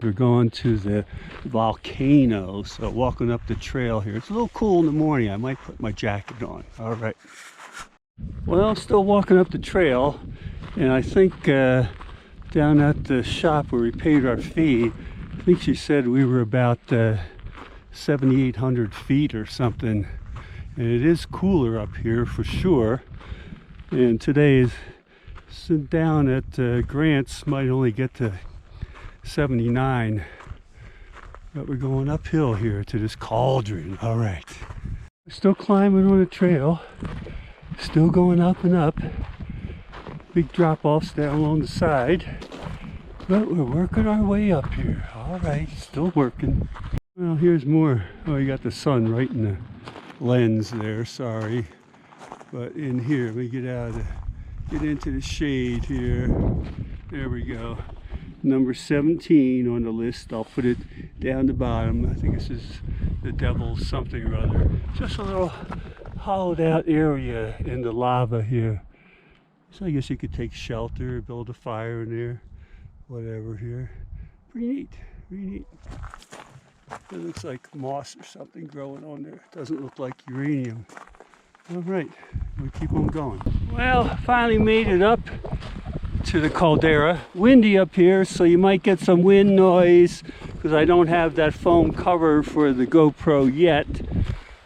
We're going to the volcano, so walking up the trail here. It's a little cool in the morning. I might put my jacket on. All right. Well, I'm still walking up the trail, and I think down at the shop where we paid our fee, I think she said we were about 7,800 feet or something. And it is cooler up here for sure. And today is down at Grants might only get to 79, but we're going uphill here to this cauldron. All right, we're still climbing on the trail, still going up and up, big drop-offs down along the side, but we're working our way up here. All right, still working. Well, here's more. Oh, you got the sun right in the lens there, sorry, but in here we get into the shade here. There we go. Number 17 on the list. I'll put it down the bottom. I think this is the Devil's something or other. Just a little hollowed out area in the lava here. So I guess you could take shelter, build a fire in there, whatever here. Pretty neat, pretty neat. It looks like moss or something growing on there. It doesn't look like uranium. All right, we keep on going. Well, finally made it up to the caldera. Windy up here, so you might get some wind noise because I don't have that foam cover for the GoPro yet.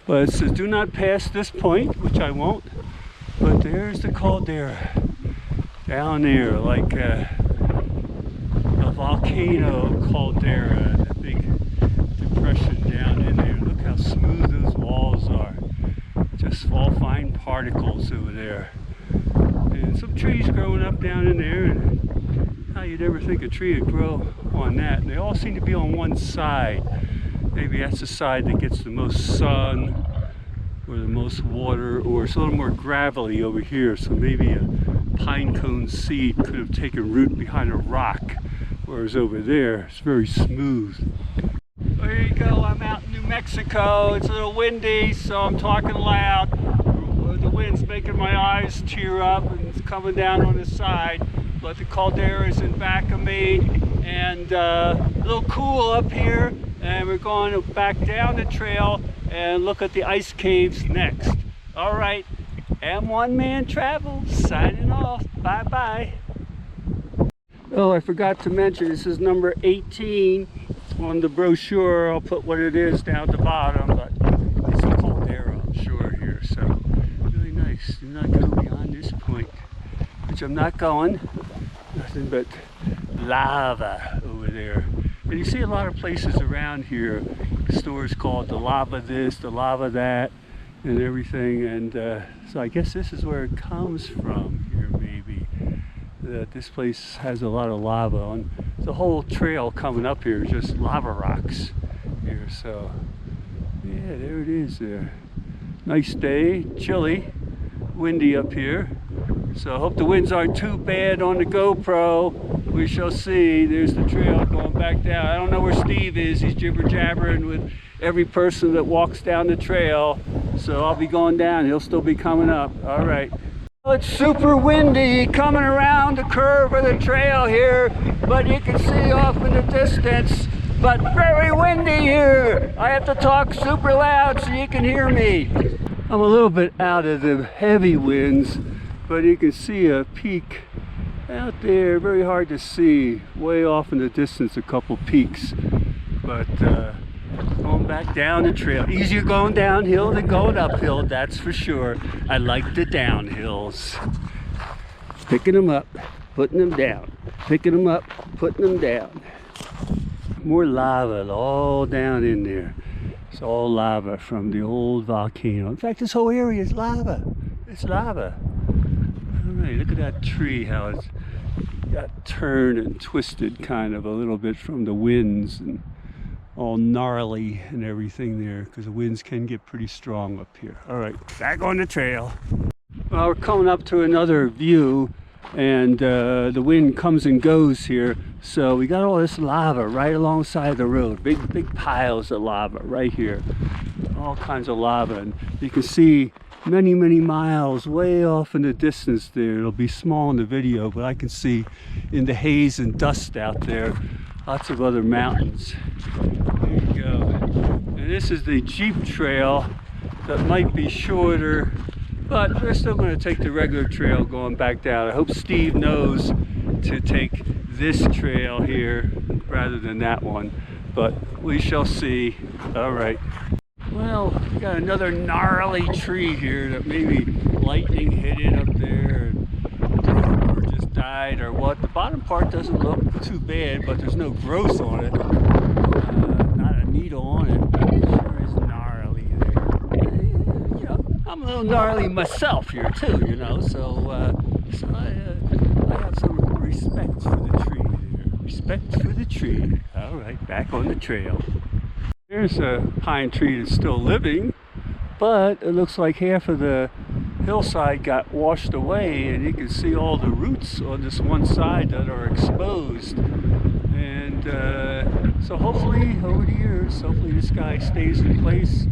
But it says do not pass this point, which I won't. But there's the caldera down there, like a volcano caldera, a big depression down in there. Look how smooth those walls are. Just all fine particles over there. And some trees growing up down in there, and how you'd ever think a tree would grow on that. And they all seem to be on one side. Maybe that's the side that gets the most sun or the most water, or it's a little more gravelly over here. So maybe a pine cone seed could have taken root behind a rock, whereas over there it's very smooth. There you go, I'm out in New Mexico. It's a little windy, so I'm talking loud. The wind's making my eyes tear up, and it's coming down on the side. But the caldera is in back of me, and a little cool up here. And we're going back down the trail and look at the ice caves next. All right, M1 Man Travel signing off. Bye-bye. Oh, I forgot to mention, this is number 18 on the brochure. I'll put what it is down the bottom, but it's a caldera, I'm sure, here. So really nice. Do not go beyond this point, which I'm not going. Nothing but lava over there. And you see a lot of places around here, stores called the lava this, the lava that, and everything. And so I guess this is where it comes from here, maybe. That this place has a lot of lava. On the whole trail coming up here is just lava rocks here. So yeah, there it is there. Nice day, chilly, windy up here. So I hope the winds aren't too bad on the GoPro. We shall see. There's the trail going back down. I don't know where Steve is. He's jibber-jabbering with every person that walks down the trail. So I'll be going down. He'll still be coming up. All right. Well, it's super windy coming around the curve of the trail here, but you can see off in the distance, but very windy here. I have to talk super loud so you can hear me. I'm a little bit out of the heavy winds, but you can see a peak out there, very hard to see, way off in the distance, a couple peaks. But going back down the trail, easier going downhill than going uphill, that's for sure. I like the downhills. Picking them up, putting them down, picking them up, putting them down. More lava all down in there. It's all lava from the old volcano. In fact, this whole area is lava. It's lava. All right, look at that tree, how it's got turned and twisted kind of a little bit from the winds, and all gnarly and everything there, because the winds can get pretty strong up here. All right, back on the trail. Well, we're coming up to another view, and the wind comes and goes here. So we got all this lava right alongside the road, big piles of lava right here, all kinds of lava, and you can see many miles way off in the distance there. It'll be small in the video, but I can see in the haze and dust out there lots of other mountains. There you go. And this is the Jeep trail that might be shorter, but we're still going to take the regular trail going back down. I hope Steve knows to take this trail here rather than that one, but we shall see. All right. Well, we got another gnarly tree here that maybe lightning hit it up there or just died or what. The bottom part doesn't look too bad, but there's no growth on it. Not a needle on it, but it sure is gnarly there. You know, I'm a little gnarly myself here too, you know, so I have some respect for the tree there. Respect for the tree. All right, back on the trail. There's a pine tree that's still living, but it looks like half of the hillside got washed away, and you can see all the roots on this one side that are exposed. And so hopefully over the years, hopefully this guy stays in place,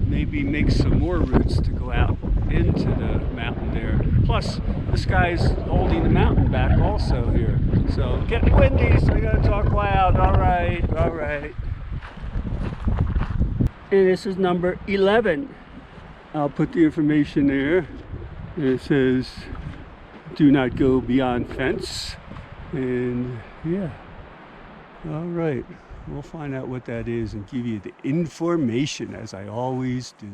maybe makes some more roots to go out into the mountain there. Plus this guy's holding the mountain back also here. So getting windy, so I gotta talk loud. All right, all right. And this is number 11. I'll put the information there. And it says, do not go beyond fence. And yeah, all right. We'll find out what that is and give you the information as I always do.